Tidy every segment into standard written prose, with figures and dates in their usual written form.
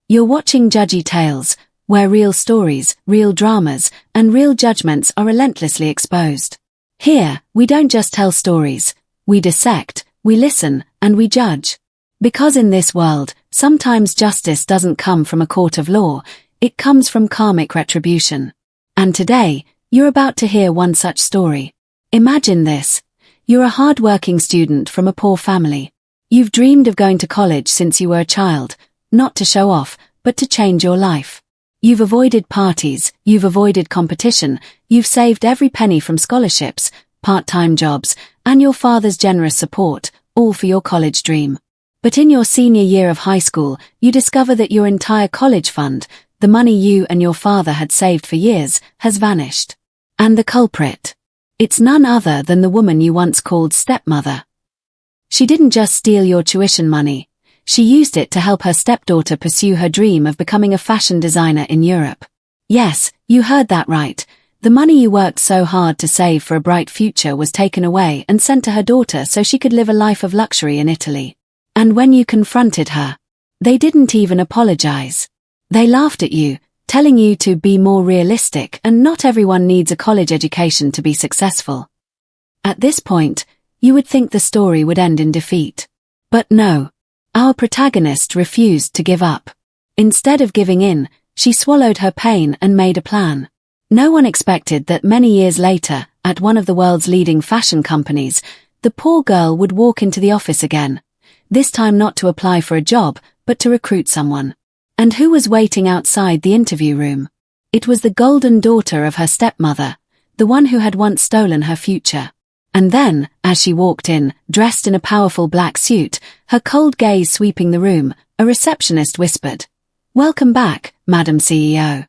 You're watching Judgy Tales, where real stories, real dramas, and real judgments are relentlessly exposed. Here, we don't just tell stories, we dissect, we listen, and we judge. Because in this world, sometimes justice doesn't come from a court of law, it comes from karmic retribution. And today, you're about to hear one such story. Imagine this. You're a hard-working student from a poor family. You've dreamed of going to college since you were a child, not to show off, but to change your life. You've avoided parties, you've avoided competition, you've saved every penny from scholarships, part-time jobs, and your father's generous support, all for your college dream. But in your senior year of high school, you discover that your entire college fund, the money you and your father had saved for years, has vanished. And the culprit? It's none other than the woman you once called stepmother. She didn't just steal your tuition money. She used it to help her stepdaughter pursue her dream of becoming a fashion designer in Europe. Yes, you heard that right. The money you worked so hard to save for a bright future was taken away and sent to her daughter so she could live a life of luxury in Italy. And when you confronted her, they didn't even apologize. They laughed at you, telling you to be more realistic and not everyone needs a college education to be successful. At this point, you would think the story would end in defeat. But no. Our protagonist refused to give up. Instead of giving in, she swallowed her pain and made a plan. No one expected that many years later, at one of the world's leading fashion companies, the poor girl would walk into the office again. This time not to apply for a job, but to recruit someone. And who was waiting outside the interview room? It was the golden daughter of her stepmother, the one who had once stolen her future. And then, as she walked in, dressed in a powerful black suit, her cold gaze sweeping the room, a receptionist whispered, "Welcome back, Madam CEO."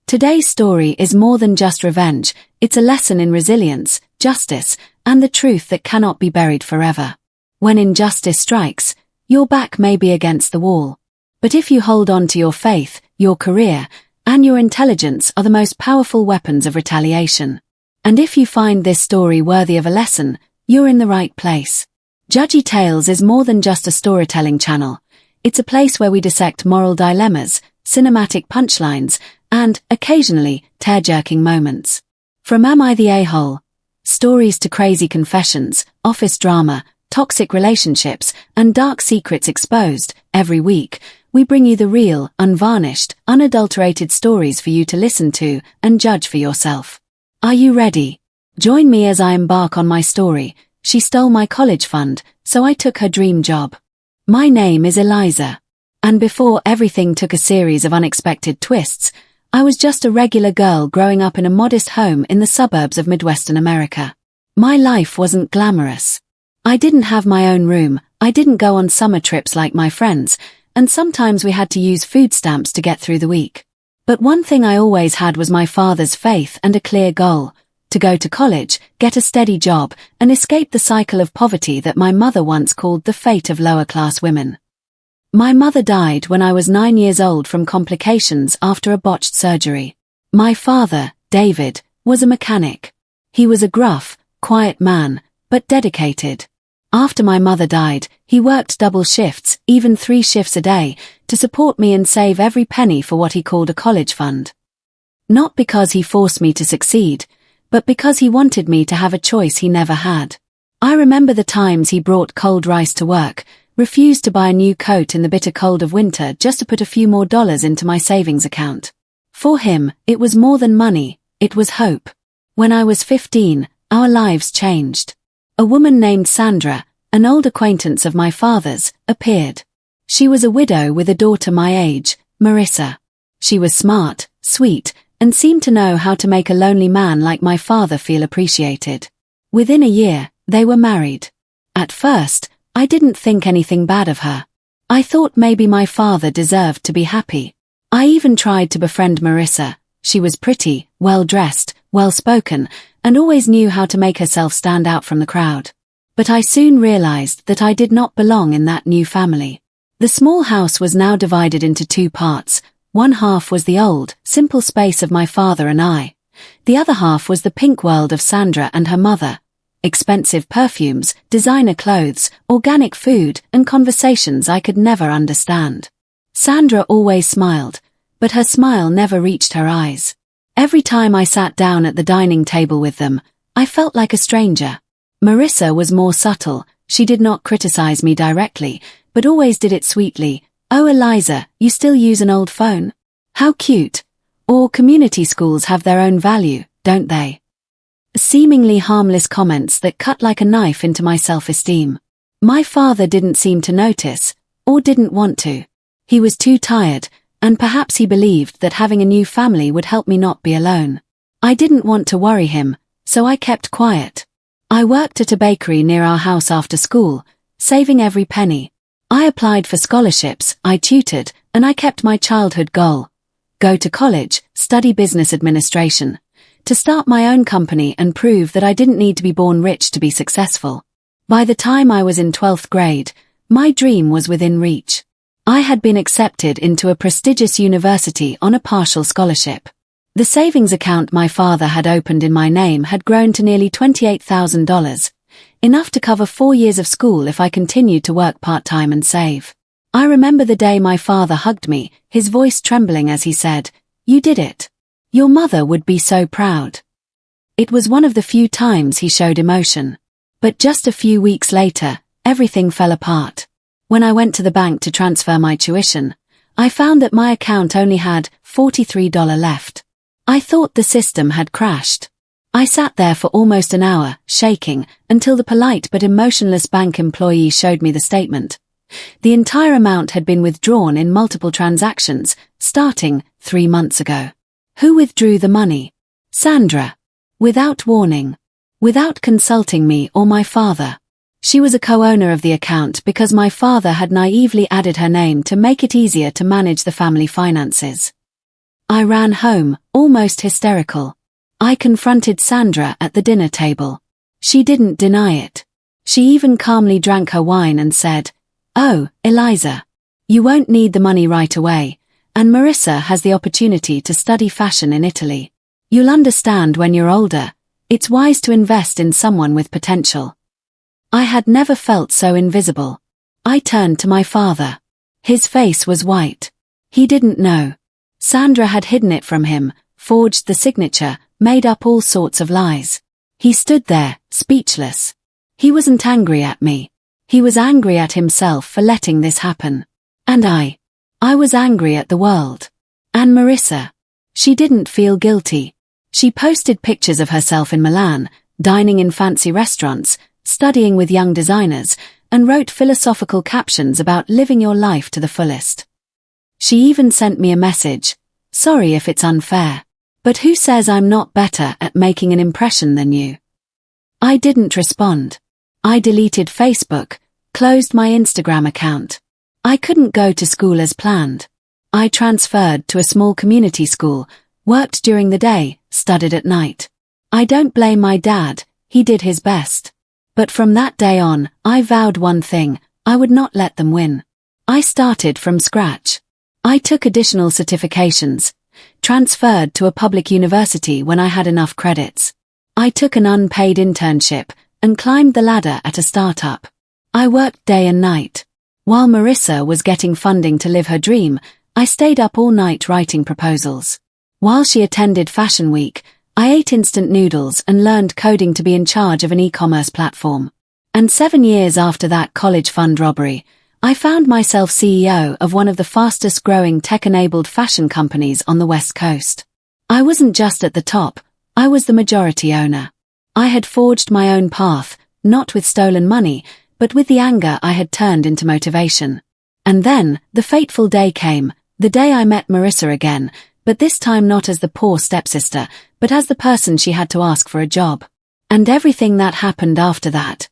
Today's story is more than just revenge, it's a lesson in resilience, justice, and the truth that cannot be buried forever. When injustice strikes, your back may be against the wall. But if you hold on to your faith, your career, and your intelligence are the most powerful weapons of retaliation. And if you find this story worthy of a lesson, you're in the right place. Judgy Tales is more than just a storytelling channel. It's a place where we dissect moral dilemmas, cinematic punchlines, and, occasionally, tear-jerking moments. From Am I the A-hole? Stories to crazy confessions, office drama, toxic relationships, and dark secrets exposed, every week, we bring you the real, unvarnished, unadulterated stories for you to listen to and judge for yourself. Are you ready? Join me as I embark on my story. She stole my college fund, so I took her dream job. My name is Eliza. And before everything took a series of unexpected twists, I was just a regular girl growing up in a modest home in the suburbs of Midwestern America. My life wasn't glamorous. I didn't have my own room, I didn't go on summer trips like my friends, and sometimes we had to use food stamps to get through the week. But one thing I always had was my father's faith and a clear goal: to go to college, get a steady job, and escape the cycle of poverty that my mother once called the fate of lower-class women. My mother died when I was 9 years old from complications after a botched surgery. My father, David, was a mechanic. He was a gruff, quiet man, but dedicated. After my mother died, he worked double shifts, even 3 shifts a day, to support me and save every penny for what he called a college fund. Not because he forced me to succeed, but because he wanted me to have a choice he never had. I remember the times he brought cold rice to work, refused to buy a new coat in the bitter cold of winter just to put a few more dollars into my savings account. For him, it was more than money, it was hope. When I was 15, our lives changed. A woman named Sandra, an old acquaintance of my father's, appeared. She was a widow with a daughter my age, Marissa. She was smart, sweet, and seemed to know how to make a lonely man like my father feel appreciated. Within a year, they were married. At first, I didn't think anything bad of her. I thought maybe my father deserved to be happy. I even tried to befriend Marissa. She was pretty, well-dressed, well-spoken, and always knew how to make herself stand out from the crowd. But I soon realized that I did not belong in that new family. The small house was now divided into 2 parts. One half was the old, simple space of my father and I. The other half was the pink world of Sandra and her mother. Expensive perfumes, designer clothes, organic food, and conversations I could never understand. Sandra always smiled, but her smile never reached her eyes. Every time I sat down at the dining table with them, I felt like a stranger. Marissa was more subtle. She did not criticize me directly, but always did it sweetly. "Oh, Eliza, you still use an old phone? How cute." Or community schools have their own value, don't they? Seemingly harmless comments that cut like a knife into my self-esteem. My father didn't seem to notice, or didn't want to. He was too tired, and perhaps he believed that having a new family would help me not be alone. I didn't want to worry him, so I kept quiet. I worked at a bakery near our house after school, saving every penny. I applied for scholarships, I tutored, and I kept my childhood goal: go to college, study business administration, to start my own company and prove that I didn't need to be born rich to be successful. By the time I was in 12th grade, my dream was within reach. I had been accepted into a prestigious university on a partial scholarship. The savings account my father had opened in my name had grown to nearly $28,000, enough to cover 4 years of school if I continued to work part-time and save. I remember the day my father hugged me, his voice trembling as he said, "You did it. Your mother would be so proud." It was one of the few times he showed emotion. But just a few weeks later, everything fell apart. When I went to the bank to transfer my tuition, I found that my account only had $43 left. I thought the system had crashed. I sat there for almost an hour, shaking, until the polite but emotionless bank employee showed me the statement. The entire amount had been withdrawn in multiple transactions, starting 3 months ago. Who withdrew the money? Sandra. Without warning. Without consulting me or my father. She was a co-owner of the account because my father had naively added her name to make it easier to manage the family finances. I ran home, almost hysterical. I confronted Sandra at the dinner table. She didn't deny it. She even calmly drank her wine and said, "Oh, Eliza, you won't need the money right away, and Marissa has the opportunity to study fashion in Italy. You'll understand when you're older, it's wise to invest in someone with potential." I had never felt so invisible. I turned to my father. His face was white. He didn't know. Sandra had hidden it from him, forged the signature, made up all sorts of lies. He stood there, speechless. He wasn't angry at me. He was angry at himself for letting this happen. And I was angry at the world. And Marissa. She didn't feel guilty. She posted pictures of herself in Milan, dining in fancy restaurants, studying with young designers, and wrote philosophical captions about living your life to the fullest. She even sent me a message: "Sorry if it's unfair, but who says I'm not better at making an impression than you?" I didn't respond. I deleted Facebook, closed my Instagram account. I couldn't go to school as planned. I transferred to a small community school, worked during the day, studied at night. I don't blame my dad, he did his best. But from that day on, I vowed one thing: I would not let them win. I started from scratch. I took additional certifications, transferred to a public university when I had enough credits. I took an unpaid internship, and climbed the ladder at a startup. I worked day and night. While Marissa was getting funding to live her dream, I stayed up all night writing proposals. While she attended Fashion Week, I ate instant noodles and learned coding to be in charge of an e-commerce platform. And 7 years after that college fund robbery, I found myself CEO of one of the fastest-growing tech-enabled fashion companies on the West Coast. I wasn't just at the top, I was the majority owner. I had forged my own path, not with stolen money, but with the anger I had turned into motivation. And then, the fateful day came, the day I met Marissa again, but this time not as the poor stepsister, but as the person she had to ask for a job. And everything that happened after that.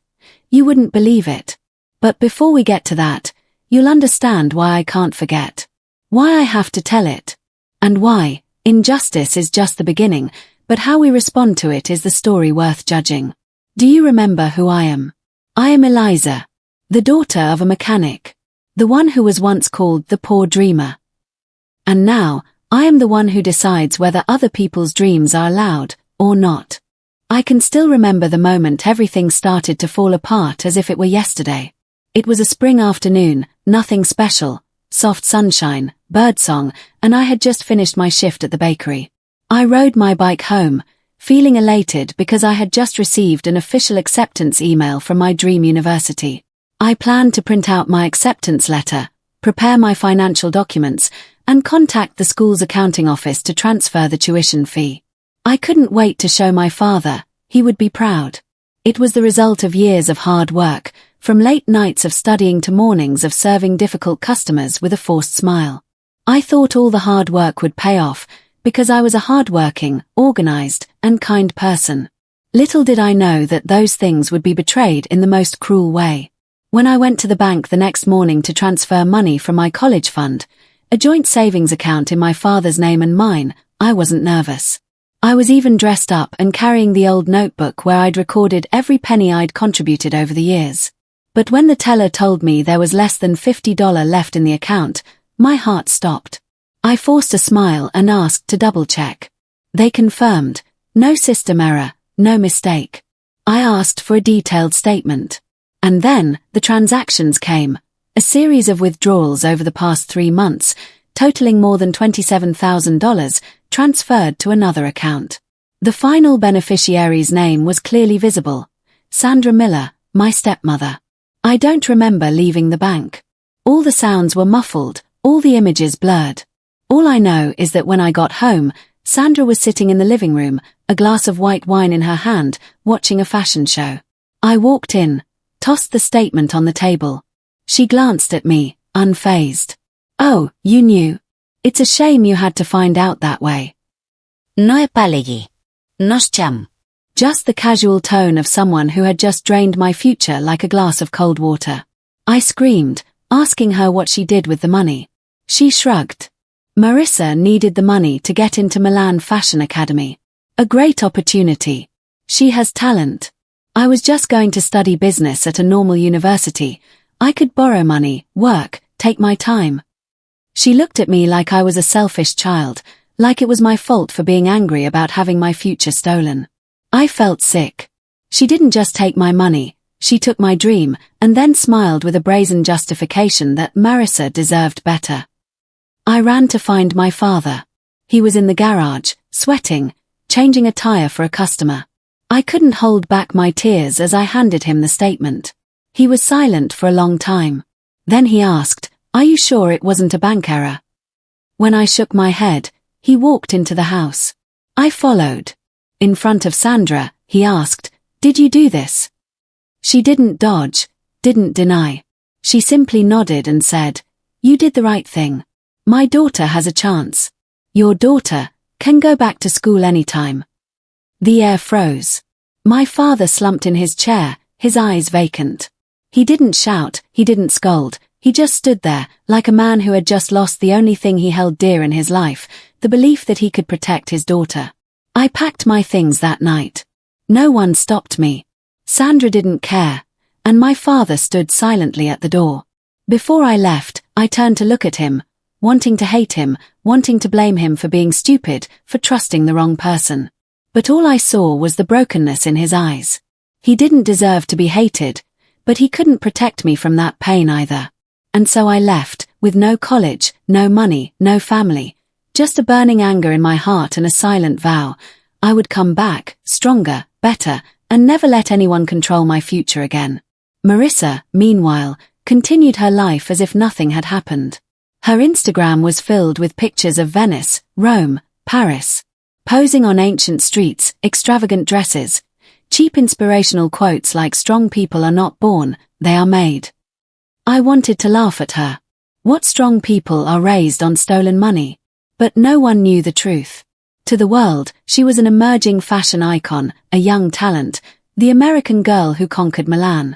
You wouldn't believe it. But before we get to that, you'll understand why I can't forget. Why I have to tell it. And why injustice is just the beginning, but how we respond to it is the story worth judging. Do you remember who I am? I am Eliza, the daughter of a mechanic, the one who was once called the poor dreamer. And now, I am the one who decides whether other people's dreams are allowed, or not. I can still remember the moment everything started to fall apart as if it were yesterday. It was a spring afternoon, nothing special, soft sunshine, birdsong, and I had just finished my shift at the bakery. I rode my bike home, feeling elated because I had just received an official acceptance email from my dream university. I planned to print out my acceptance letter, prepare my financial documents, and contact the school's accounting office to transfer the tuition fee. I couldn't wait to show my father. He would be proud. It was the result of years of hard work, from late nights of studying to mornings of serving difficult customers with a forced smile. I thought all the hard work would pay off, because I was a hard-working, organized, and kind person. Little did I know that those things would be betrayed in the most cruel way. When I went to the bank the next morning to transfer money from my college fund, a joint savings account in my father's name and mine, I wasn't nervous. I was even dressed up and carrying the old notebook where I'd recorded every penny I'd contributed over the years. But when the teller told me there was less than $50 left in the account, my heart stopped. I forced a smile and asked to double-check. They confirmed, no system error, no mistake. I asked for a detailed statement. And then, the transactions came, a series of withdrawals over the past 3 months, totaling more than $27,000, transferred to another account. The final beneficiary's name was clearly visible, Sandra Miller, my stepmother. I don't remember leaving the bank. All the sounds were muffled, all the images blurred. All I know is that when I got home, Sandra was sitting in the living room, a glass of white wine in her hand, watching a fashion show. I walked in, tossed the statement on the table. She glanced at me, unfazed. Oh, you knew. It's a shame you had to find out that way. No e palegui. Nos cham. Just the casual tone of someone who had just drained my future like a glass of cold water. I screamed, asking her what she did with the money. She shrugged. Marissa needed the money to get into Milan Fashion Academy. A great opportunity. She has talent. I was just going to study business at a normal university. I could borrow money, work, take my time. She looked at me like I was a selfish child, like it was my fault for being angry about having my future stolen. I felt sick. She didn't just take my money, she took my dream, and then smiled with a brazen justification that Marissa deserved better. I ran to find my father. He was in the garage, sweating, changing a tire for a customer. I couldn't hold back my tears as I handed him the statement. He was silent for a long time. Then he asked, "Are you sure it wasn't a bank error?" When I shook my head, he walked into the house. I followed. In front of Sandra, he asked, "Did you do this?" She didn't dodge, didn't deny. She simply nodded and said, "You did the right thing. My daughter has a chance. Your daughter can go back to school anytime." The air froze. My father slumped in his chair, his eyes vacant. He didn't shout, he didn't scold, he just stood there, like a man who had just lost the only thing he held dear in his life, the belief that he could protect his daughter. I packed my things that night. No one stopped me. Sandra didn't care, and my father stood silently at the door. Before I left, I turned to look at him, wanting to hate him, wanting to blame him for being stupid, for trusting the wrong person. But all I saw was the brokenness in his eyes. He didn't deserve to be hated, but he couldn't protect me from that pain either. And so I left, with no college, no money, no family, just a burning anger in my heart and a silent vow. I would come back, stronger, better, and never let anyone control my future again. Marissa, meanwhile, continued her life as if nothing had happened. Her Instagram was filled with pictures of Venice, Rome, Paris. Posing on ancient streets, extravagant dresses, cheap inspirational quotes like "Strong people are not born, they are made." I wanted to laugh at her. What strong people are raised on stolen money? But no one knew the truth. To the world, she was an emerging fashion icon, a young talent, the American girl who conquered Milan.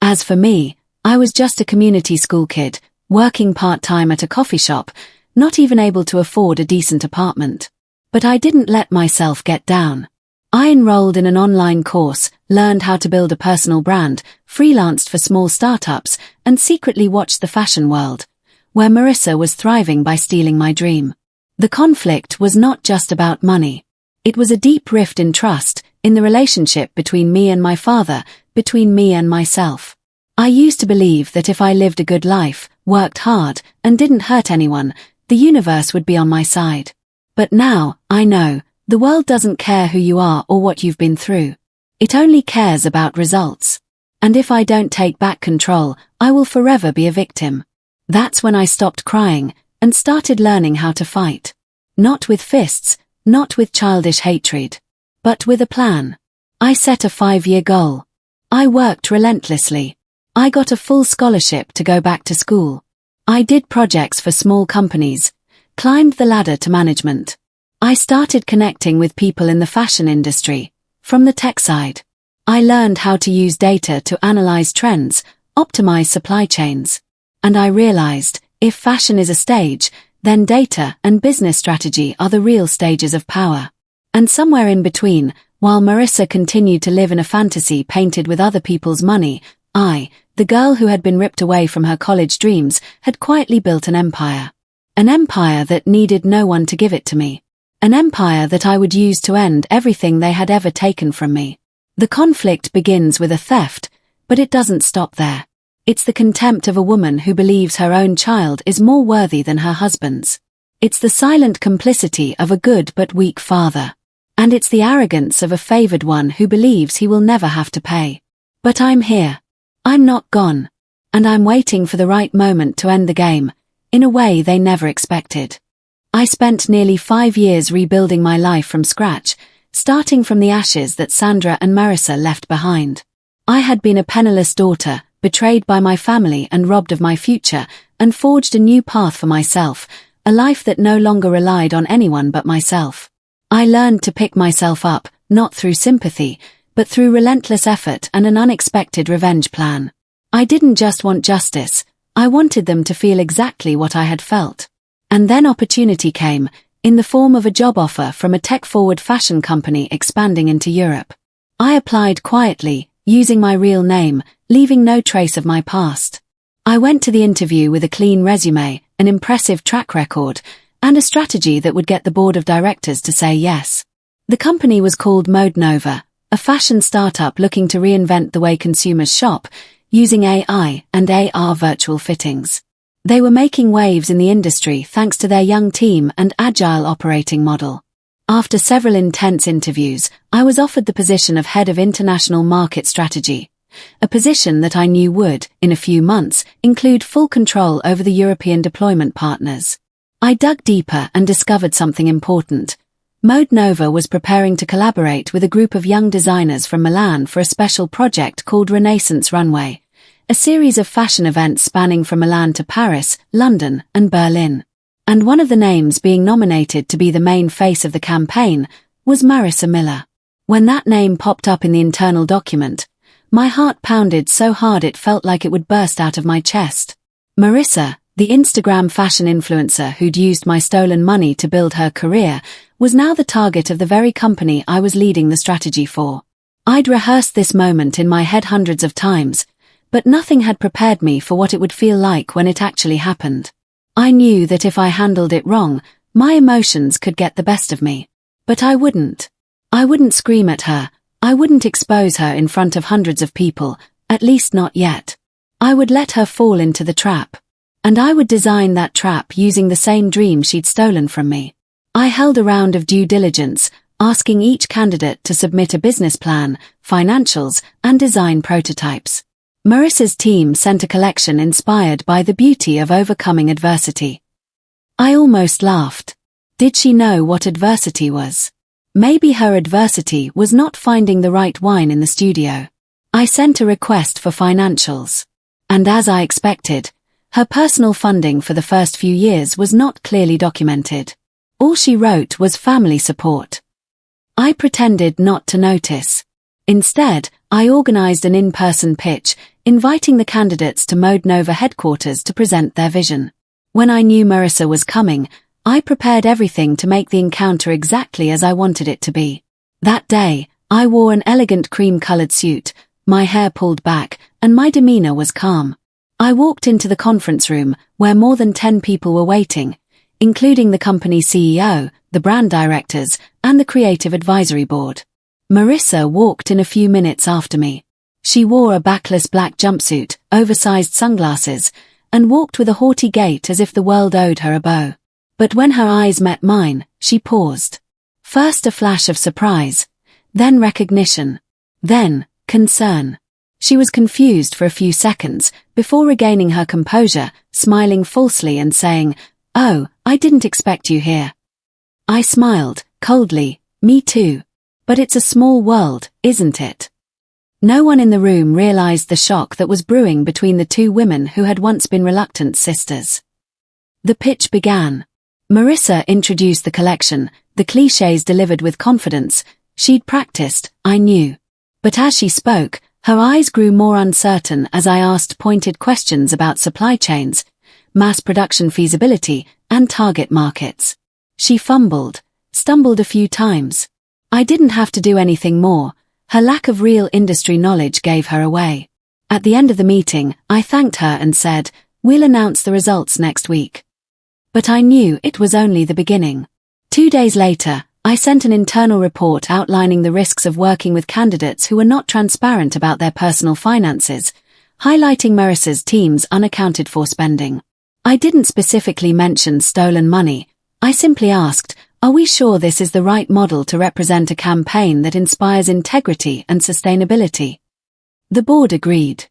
As for me, I was just a community school kid, working part-time at a coffee shop, not even able to afford a decent apartment. But I didn't let myself get down. I enrolled in an online course, learned how to build a personal brand, freelanced for small startups, and secretly watched the fashion world, where Marissa was thriving by stealing my dream. The conflict was not just about money. It was a deep rift in trust, in the relationship between me and my father, between me and myself. I used to believe that if I lived a good life, worked hard, and didn't hurt anyone, the universe would be on my side. But now, I know, the world doesn't care who you are or what you've been through. It only cares about results. And if I don't take back control, I will forever be a victim. That's when I stopped crying and started learning how to fight. Not with fists, not with childish hatred, but with a plan. I set a 5-year goal. I worked relentlessly. I got a full scholarship to go back to school. I did projects for small companies, climbed the ladder to management. I started connecting with people in the fashion industry, from the tech side. I learned how to use data to analyze trends, optimize supply chains. And I realized, if fashion is a stage, then data and business strategy are the real stages of power. And somewhere in between, while Marissa continued to live in a fantasy painted with other people's money, I, the girl who had been ripped away from her college dreams, had quietly built an empire. An empire that needed no one to give it to me. An empire that I would use to end everything they had ever taken from me. The conflict begins with a theft, but it doesn't stop there. It's the contempt of a woman who believes her own child is more worthy than her husband's. It's the silent complicity of a good but weak father. And it's the arrogance of a favored one who believes he will never have to pay. But I'm here. I'm not gone. And I'm waiting for the right moment to end the game, in a way they never expected. I spent nearly 5 years rebuilding my life from scratch, starting from the ashes that Sandra and Marissa left behind. I had been a penniless daughter, betrayed by my family and robbed of my future, and forged a new path for myself, a life that no longer relied on anyone but myself. I learned to pick myself up, not through sympathy, but through relentless effort and an unexpected revenge plan. I didn't just want justice, I wanted them to feel exactly what I had felt. And then opportunity came, in the form of a job offer from a tech-forward fashion company expanding into Europe. I applied quietly, using my real name, leaving no trace of my past. I went to the interview with a clean resume, an impressive track record, and a strategy that would get the board of directors to say yes. The company was called Mode Nova, a fashion startup looking to reinvent the way consumers shop, using AI and AR virtual fittings. They were making waves in the industry thanks to their young team and agile operating model. After several intense interviews, I was offered the position of head of international market strategy, a position that I knew would, in a few months, include full control over the European deployment partners. I dug deeper and discovered something important. Mode Nova was preparing to collaborate with a group of young designers from Milan for a special project called Renaissance Runway, a series of fashion events spanning from Milan to Paris, London, and Berlin. And one of the names being nominated to be the main face of the campaign was Marissa Miller. When that name popped up in the internal document, my heart pounded so hard it felt like it would burst out of my chest. Marissa, the Instagram fashion influencer who'd used my stolen money to build her career, was now the target of the very company I was leading the strategy for. I'd rehearsed this moment in my head hundreds of times, but nothing had prepared me for what it would feel like when it actually happened. I knew that if I handled it wrong, my emotions could get the best of me. But I wouldn't. I wouldn't scream at her, I wouldn't expose her in front of hundreds of people, at least not yet. I would let her fall into the trap. And I would design that trap using the same dream she'd stolen from me. I held a round of due diligence, asking each candidate to submit a business plan, financials, and design prototypes. Marissa's team sent a collection inspired by the beauty of overcoming adversity. I almost laughed. Did she know what adversity was? Maybe her adversity was not finding the right wine in the studio. I sent a request for financials. And as I expected, her personal funding for the first few years was not clearly documented. All she wrote was family support. I pretended not to notice. Instead, I organized an in-person pitch, inviting the candidates to Mode Nova headquarters to present their vision. When I knew Marissa was coming, I prepared everything to make the encounter exactly as I wanted it to be. That day, I wore an elegant cream-colored suit, my hair pulled back, and my demeanor was calm. I walked into the conference room, where more than 10 people were waiting, including the company CEO, the brand directors, and the creative advisory board. Marissa walked in a few minutes after me. She wore a backless black jumpsuit, oversized sunglasses, and walked with a haughty gait as if the world owed her a bow. But when her eyes met mine, she paused. First a flash of surprise, then recognition, then concern. She was confused for a few seconds, before regaining her composure, smiling falsely and saying, "Oh, I didn't expect you here." I smiled, coldly, "Me too. But it's a small world, isn't it?" No one in the room realized the shock that was brewing between the two women who had once been reluctant sisters. The pitch began. Marissa introduced the collection, the clichés delivered with confidence. She'd practiced, I knew. But as she spoke, her eyes grew more uncertain as I asked pointed questions about supply chains, mass production feasibility, and target markets. She fumbled, stumbled a few times. I didn't have to do anything more. Her lack of real industry knowledge gave her away. At the end of the meeting, I thanked her and said, "We'll announce the results next week." But I knew it was only the beginning. 2 days later, I sent an internal report outlining the risks of working with candidates who were not transparent about their personal finances, highlighting Marissa's team's unaccounted for spending. I didn't specifically mention stolen money. I simply asked, are we sure this is the right model to represent a campaign that inspires integrity and sustainability? The board agreed.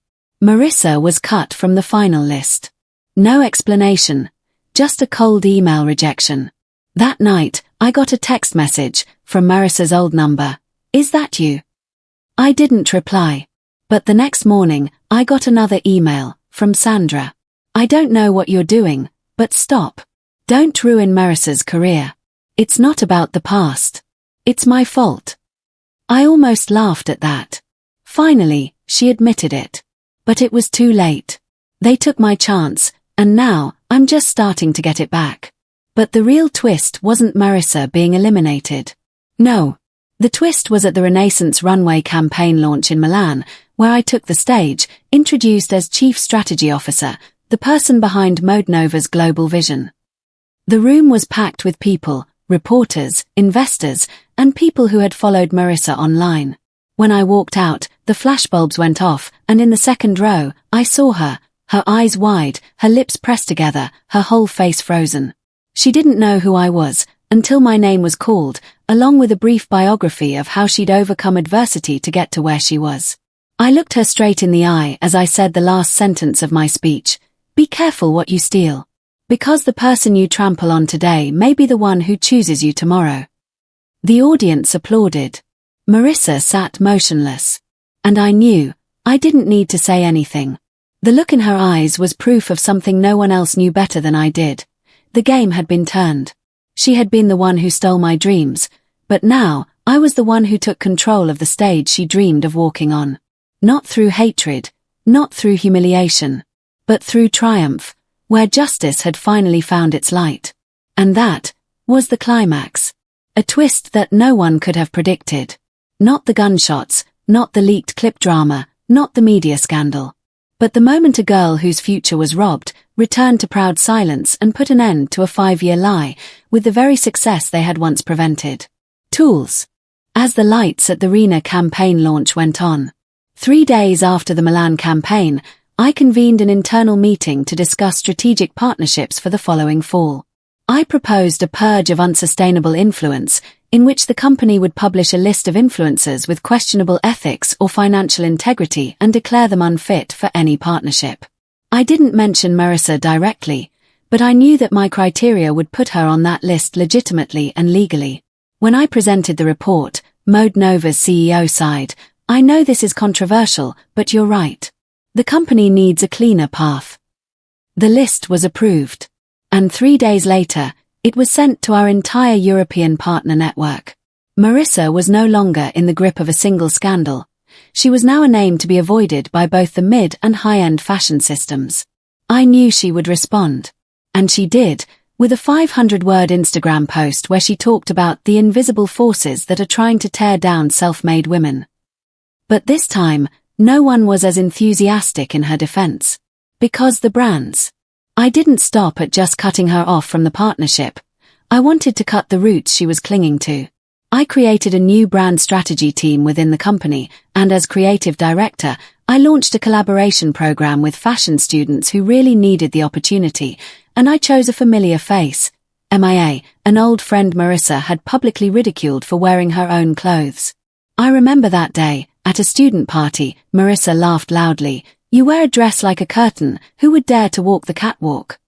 Marissa was cut from the final list. No explanation, just a cold email rejection. That night, I got a text message from Marissa's old number. "Is that you?" I didn't reply. But the next morning, I got another email from Sandra. "I don't know what you're doing, but stop. Don't ruin Marissa's career. It's not about the past. It's my fault." I almost laughed at that. Finally, she admitted it. But it was too late. They took my chance, and now, I'm just starting to get it back. But the real twist wasn't Marissa being eliminated. No. The twist was at the Renaissance runway campaign launch in Milan, where I took the stage, introduced as Chief Strategy Officer, the person behind Modenova's global vision. The room was packed with people, reporters, investors, and people who had followed Marissa online. When I walked out, the flashbulbs went off, and in the second row, I saw her eyes wide, her lips pressed together, her whole face frozen. She didn't know who I was, until my name was called, along with a brief biography of how she'd overcome adversity to get to where she was. I looked her straight in the eye as I said the last sentence of my speech. "Be careful what you steal. Because the person you trample on today may be the one who chooses you tomorrow." The audience applauded. Marissa sat motionless. And I knew, I didn't need to say anything. The look in her eyes was proof of something no one else knew better than I did. The game had been turned. She had been the one who stole my dreams, but now, I was the one who took control of the stage she dreamed of walking on. Not through hatred, not through humiliation, but through triumph, where justice had finally found its light. And that was the climax. A twist that no one could have predicted. Not the gunshots, not the leaked clip drama, not the media scandal. But the moment a girl whose future was robbed returned to proud silence and put an end to a 5-year lie, with the very success they had once prevented. Tools. As the lights at the Rena campaign launch went on. 3 days after the Milan campaign, I convened an internal meeting to discuss strategic partnerships for the following fall. I proposed a purge of unsustainable influence, in which the company would publish a list of influencers with questionable ethics or financial integrity and declare them unfit for any partnership. I didn't mention Marissa directly, but I knew that my criteria would put her on that list legitimately and legally. When I presented the report, Modenova's CEO sighed, "I know this is controversial, but you're right. The company needs a cleaner path." The list was approved. And 3 days later, it was sent to our entire European partner network. Marissa was no longer in the grip of a single scandal. She was now a name to be avoided by both the mid- and high-end fashion systems. I knew she would respond. And she did, with a 500-word Instagram post where she talked about the invisible forces that are trying to tear down self-made women. But this time, no one was as enthusiastic in her defense. Because the brands. I didn't stop at just cutting her off from the partnership. I wanted to cut the roots she was clinging to. I created a new brand strategy team within the company, and as creative director, I launched a collaboration program with fashion students who really needed the opportunity, and I chose a familiar face. MIA, an old friend Marissa had publicly ridiculed for wearing her own clothes. I remember that day, at a student party, Marissa laughed loudly. "You wear a dress like a curtain, who would dare to walk the catwalk?"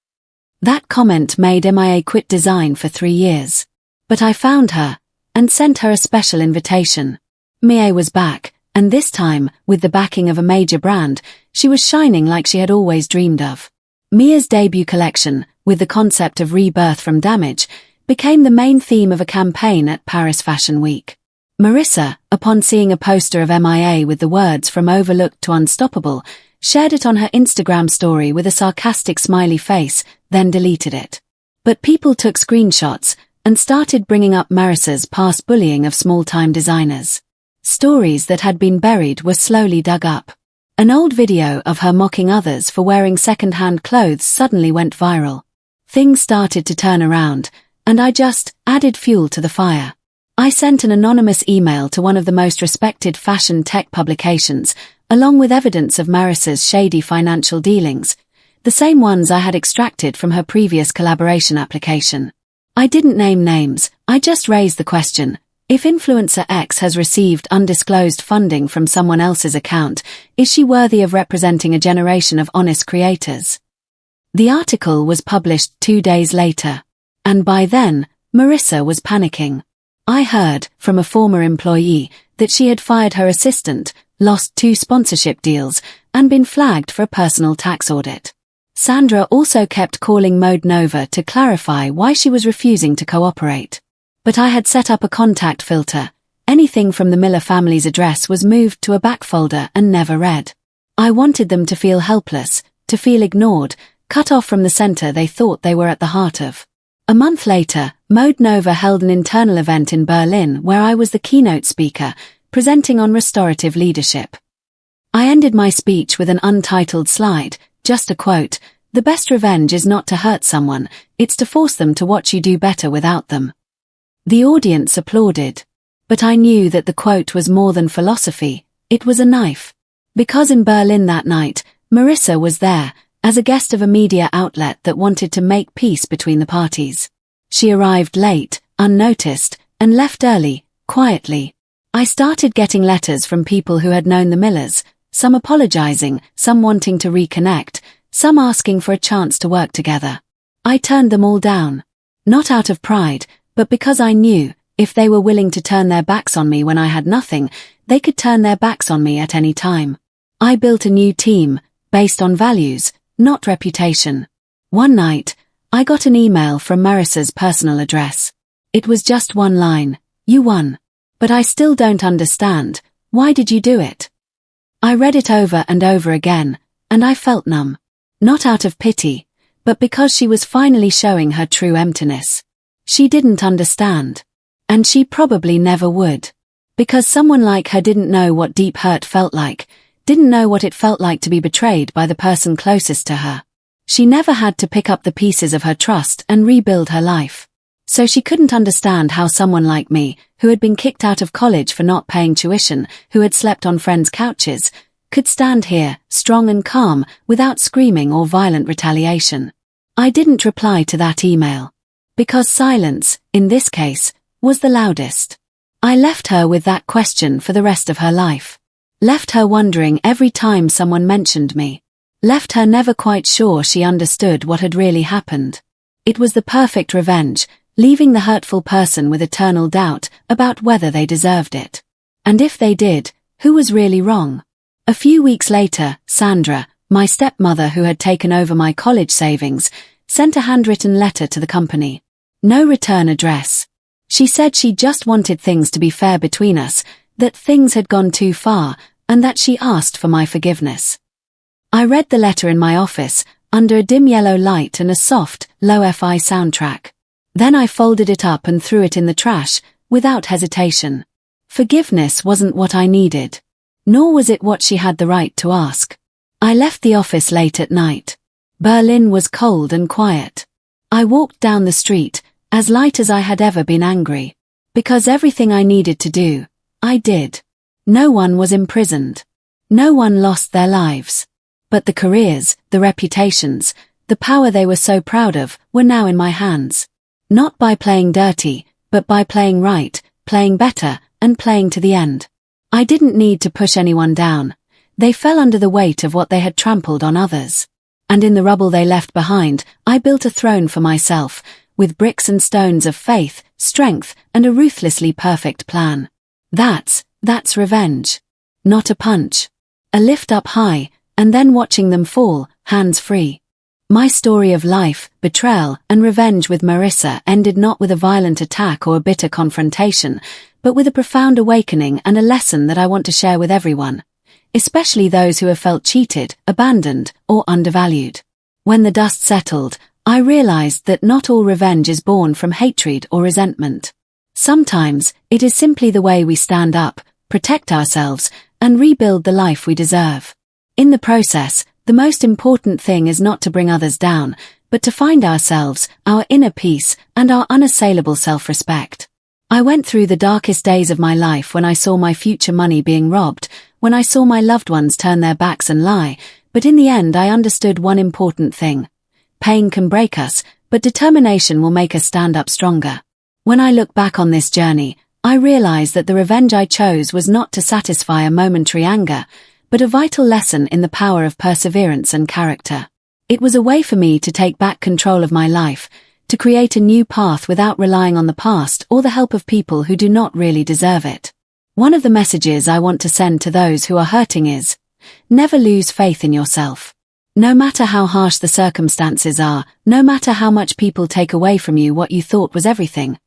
That comment made MIA quit design for 3 years. But I found her, and sent her a special invitation. Mia was back, and this time, with the backing of a major brand, she was shining like she had always dreamed of. Mia's debut collection, with the concept of rebirth from damage, became the main theme of a campaign at Paris Fashion Week. Marissa, upon seeing a poster of MIA with the words "From Overlooked to Unstoppable," shared it on her Instagram story with a sarcastic smiley face, then deleted it. But people took screenshots and started bringing up Marissa's past bullying of small-time designers. Stories that had been buried were slowly dug up. An old video of her mocking others for wearing second-hand clothes suddenly went viral. Things started to turn around, and I just added fuel to the fire. I sent an anonymous email to one of the most respected fashion tech publications, along with evidence of Marissa's shady financial dealings, the same ones I had extracted from her previous collaboration application. I didn't name names, I just raised the question: if influencer X has received undisclosed funding from someone else's account, is she worthy of representing a generation of honest creators? The article was published 2 days later, and by then, Marissa was panicking. I heard, from a former employee, that she had fired her assistant, lost 2 sponsorship deals, and been flagged for a personal tax audit. Sandra also kept calling Mode Nova to clarify why she was refusing to cooperate. But I had set up a contact filter. Anything from the Miller family's address was moved to a back folder and never read. I wanted them to feel helpless, to feel ignored, cut off from the center they thought they were at the heart of. A month later, Mode Nova held an internal event in Berlin where I was the keynote speaker, presenting on restorative leadership. I ended my speech with an untitled slide, just a quote: "The best revenge is not to hurt someone, it's to force them to watch you do better without them." The audience applauded. But I knew that the quote was more than philosophy, it was a knife. Because in Berlin that night, Marissa was there, as a guest of a media outlet that wanted to make peace between the parties. She arrived late, unnoticed, and left early, quietly. I started getting letters from people who had known the Millers, some apologizing, some wanting to reconnect, some asking for a chance to work together. I turned them all down. Not out of pride, but because I knew, if they were willing to turn their backs on me when I had nothing, they could turn their backs on me at any time. I built a new team, based on values, not reputation. One night, I got an email from Marissa's personal address. It was just one line: "You won. But I still don't understand, why did you do it?" I read it over and over again, and I felt numb. Not out of pity, but because she was finally showing her true emptiness. She didn't understand. And she probably never would. Because someone like her didn't know what deep hurt felt like, didn't know what it felt like to be betrayed by the person closest to her. She never had to pick up the pieces of her trust and rebuild her life. So she couldn't understand how someone like me, who had been kicked out of college for not paying tuition, who had slept on friends' couches, could stand here, strong and calm, without screaming or violent retaliation. I didn't reply to that email. Because silence, in this case, was the loudest. I left her with that question for the rest of her life. Left her wondering every time someone mentioned me. Left her never quite sure she understood what had really happened. It was the perfect revenge, leaving the hurtful person with eternal doubt about whether they deserved it. And if they did, who was really wrong? A few weeks later, Sandra, my stepmother who had taken over my college savings, sent a handwritten letter to the company. No return address. She said she just wanted things to be fair between us, that things had gone too far, and that she asked for my forgiveness. I read the letter in my office, under a dim yellow light and a soft, lo-fi soundtrack. Then I folded it up and threw it in the trash, without hesitation. Forgiveness wasn't what I needed. Nor was it what she had the right to ask. I left the office late at night. Berlin was cold and quiet. I walked down the street, as light as I had ever been angry. Because everything I needed to do, I did. No one was imprisoned. No one lost their lives. But the careers, the reputations, the power they were so proud of, were now in my hands. Not by playing dirty, but by playing right, playing better, and playing to the end. I didn't need to push anyone down. They fell under the weight of what they had trampled on others. And in the rubble they left behind, I built a throne for myself, with bricks and stones of faith, strength, and a ruthlessly perfect plan. That's revenge. Not a punch. A lift up high, and then watching them fall, hands free. My story of life, betrayal, and revenge with Marissa ended not with a violent attack or a bitter confrontation, but with a profound awakening and a lesson that I want to share with everyone, especially those who have felt cheated, abandoned, or undervalued. When the dust settled, I realized that not all revenge is born from hatred or resentment. Sometimes, it is simply the way we stand up, protect ourselves, and rebuild the life we deserve. In the process, the most important thing is not to bring others down, but to find ourselves, our inner peace, and our unassailable self-respect. I went through the darkest days of my life when I saw my future money being robbed, when I saw my loved ones turn their backs and lie, but in the end I understood one important thing. Pain can break us, but determination will make us stand up stronger. When I look back on this journey, I realize that the revenge I chose was not to satisfy a momentary anger, but a vital lesson in the power of perseverance and character. It was a way for me to take back control of my life, to create a new path without relying on the past or the help of people who do not really deserve it. One of the messages I want to send to those who are hurting is, never lose faith in yourself. No matter how harsh the circumstances are, no matter how much people take away from you what you thought was everything,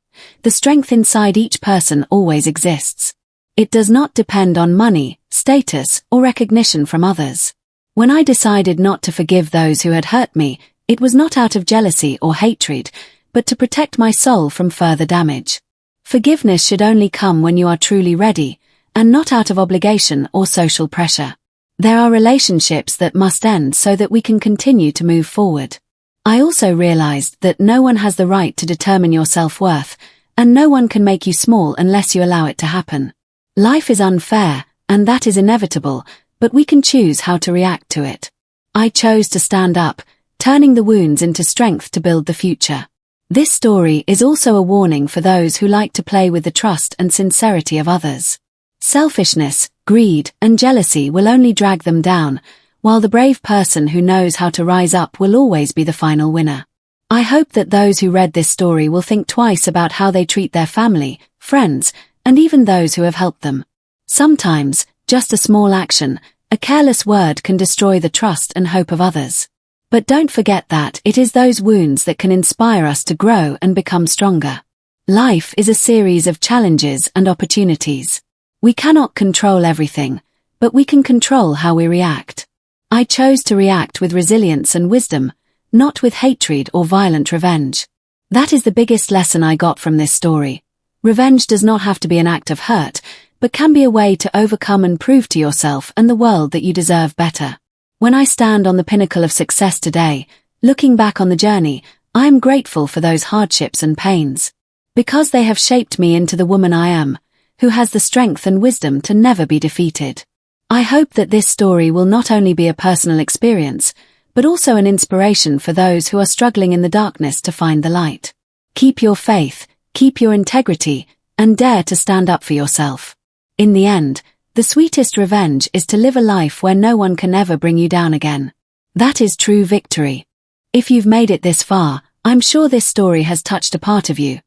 the strength inside each person always exists. It does not depend on money, status, or recognition from others. When I decided not to forgive those who had hurt me, it was not out of jealousy or hatred, but to protect my soul from further damage. Forgiveness should only come when you are truly ready, and not out of obligation or social pressure. There are relationships that must end so that we can continue to move forward. I also realized that no one has the right to determine your self-worth, and no one can make you small unless you allow it to happen. Life is unfair, and that is inevitable, but we can choose how to react to it. I chose to stand up, turning the wounds into strength to build the future. This story is also a warning for those who like to play with the trust and sincerity of others. Selfishness, greed, and jealousy will only drag them down, while the brave person who knows how to rise up will always be the final winner. I hope that those who read this story will think twice about how they treat their family, friends, and even those who have helped them. Sometimes, just a small action, a careless word can destroy the trust and hope of others. But don't forget that it is those wounds that can inspire us to grow and become stronger. Life is a series of challenges and opportunities. We cannot control everything, but we can control how we react. I chose to react with resilience and wisdom, not with hatred or violent revenge. That is the biggest lesson I got from this story. Revenge does not have to be an act of hurt, but can be a way to overcome and prove to yourself and the world that you deserve better. When I stand on the pinnacle of success today, looking back on the journey, I am grateful for those hardships and pains. Because they have shaped me into the woman I am, who has the strength and wisdom to never be defeated. I hope that this story will not only be a personal experience, but also an inspiration for those who are struggling in the darkness to find the light. Keep your faith, keep your integrity, and dare to stand up for yourself. In the end, the sweetest revenge is to live a life where no one can ever bring you down again. That is true victory. If you've made it this far, I'm sure this story has touched a part of you,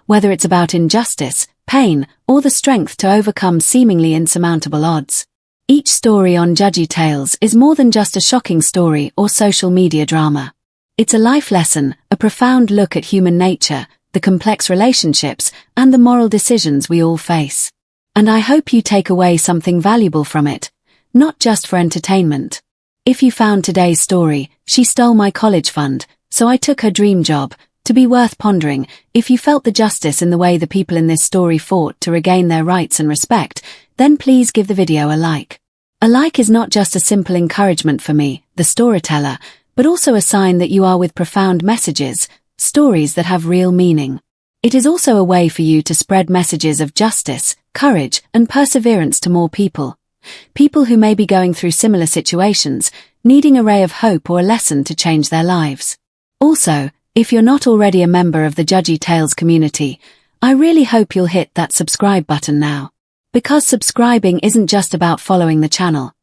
whether it's about injustice, pain, or the strength to overcome seemingly insurmountable odds. Each story on Judgy Tales is more than just a shocking story or social media drama. It's a life lesson, a profound look at human nature, the complex relationships, and the moral decisions we all face. And I hope you take away something valuable from it, not just for entertainment. If you found today's story, she stole my college fund, so I took her dream job, to be worth pondering. If you felt the justice in the way the people in this story fought to regain their rights and respect, then please give the video a like. A like is not just a simple encouragement for me, the storyteller, but also a sign that you are with profound messages, stories that have real meaning. It is also a way for you to spread messages of justice, courage, and perseverance to more people. People who may be going through similar situations, needing a ray of hope or a lesson to change their lives. Also, if you're not already a member of the Judgy Tales community, I really hope you'll hit that subscribe button now. Because subscribing isn't just about following the channel.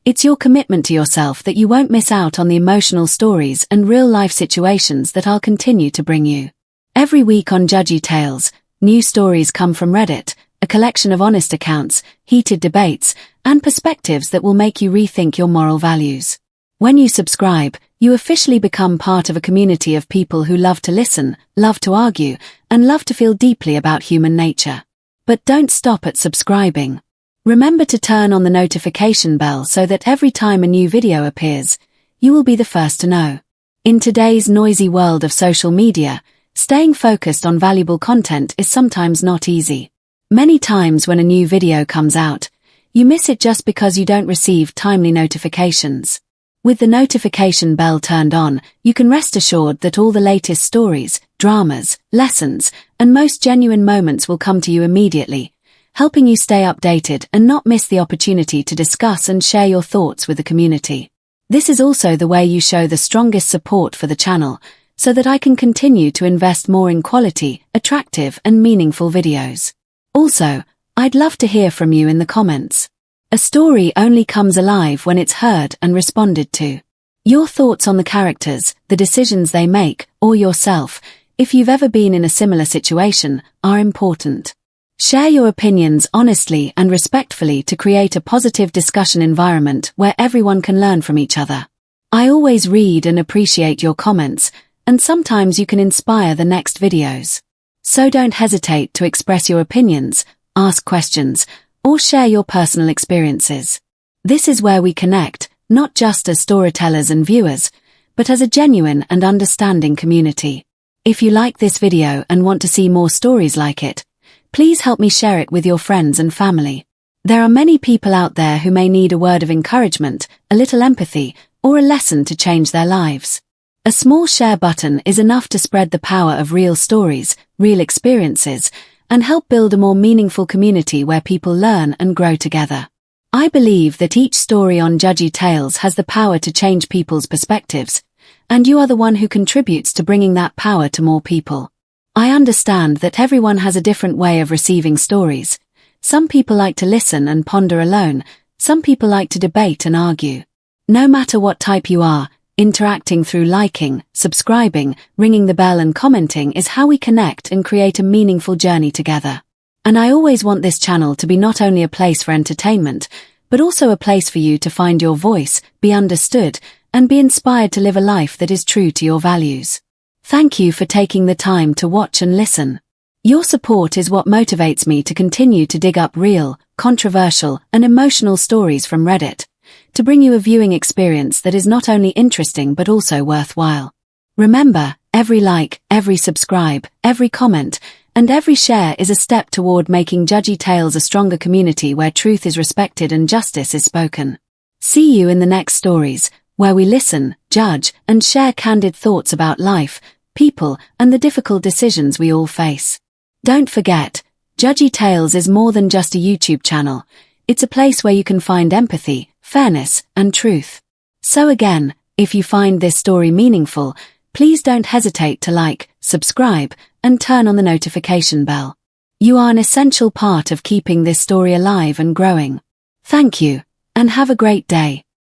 It's your commitment to yourself that you won't miss out on the emotional stories and real-life situations that I'll continue to bring you. Every week on Judgy Tales, new stories come from Reddit, a collection of honest accounts, heated debates, and perspectives that will make you rethink your moral values. When you subscribe, you officially become part of a community of people who love to listen, love to argue, and love to feel deeply about human nature. But don't stop at subscribing. Remember to turn on the notification bell so that every time a new video appears, you will be the first to know. In today's noisy world of social media, staying focused on valuable content is sometimes not easy. Many times when a new video comes out, you miss it just because you don't receive timely notifications. With the notification bell turned on, you can rest assured that all the latest stories, dramas, lessons, and most genuine moments will come to you immediately, helping you stay updated and not miss the opportunity to discuss and share your thoughts with the community. This is also the way you show the strongest support for the channel, so that I can continue to invest more in quality, attractive, and meaningful videos. Also, I'd love to hear from you in the comments. A story only comes alive when it's heard and responded to. Your thoughts on the characters, the decisions they make, or yourself, if you've ever been in a similar situation, are important. Share your opinions honestly and respectfully to create a positive discussion environment where everyone can learn from each other. I always read and appreciate your comments, and sometimes you can inspire the next videos. So don't hesitate to express your opinions, ask questions, or share your personal experiences. This is where we connect, not just as storytellers and viewers, but as a genuine and understanding community. If you like this video and want to see more stories like it, please help me share it with your friends and family. There are many people out there who may need a word of encouragement, a little empathy, or a lesson to change their lives. A small share button is enough to spread the power of real stories, real experiences, and help build a more meaningful community where people learn and grow together. I believe that each story on Judgy Tales has the power to change people's perspectives, and you are the one who contributes to bringing that power to more people. I understand that everyone has a different way of receiving stories. Some people like to listen and ponder alone, some people like to debate and argue. No matter what type you are, interacting through liking, subscribing, ringing the bell and commenting is how we connect and create a meaningful journey together. And I always want this channel to be not only a place for entertainment, but also a place for you to find your voice, be understood, and be inspired to live a life that is true to your values. Thank you for taking the time to watch and listen. Your support is what motivates me to continue to dig up real, controversial, and emotional stories from Reddit, to bring you a viewing experience that is not only interesting but also worthwhile. Remember, every like, every subscribe, every comment, and every share is a step toward making Judgy Tales a stronger community where truth is respected and justice is spoken. See you in the next stories, where we listen, judge, and share candid thoughts about life, people, and the difficult decisions we all face. Don't forget, Judgy Tales is more than just a YouTube channel. It's a place where you can find empathy, fairness, and truth. So again, if you find this story meaningful, please don't hesitate to like, subscribe, and turn on the notification bell. You are an essential part of keeping this story alive and growing. Thank you, and have a great day.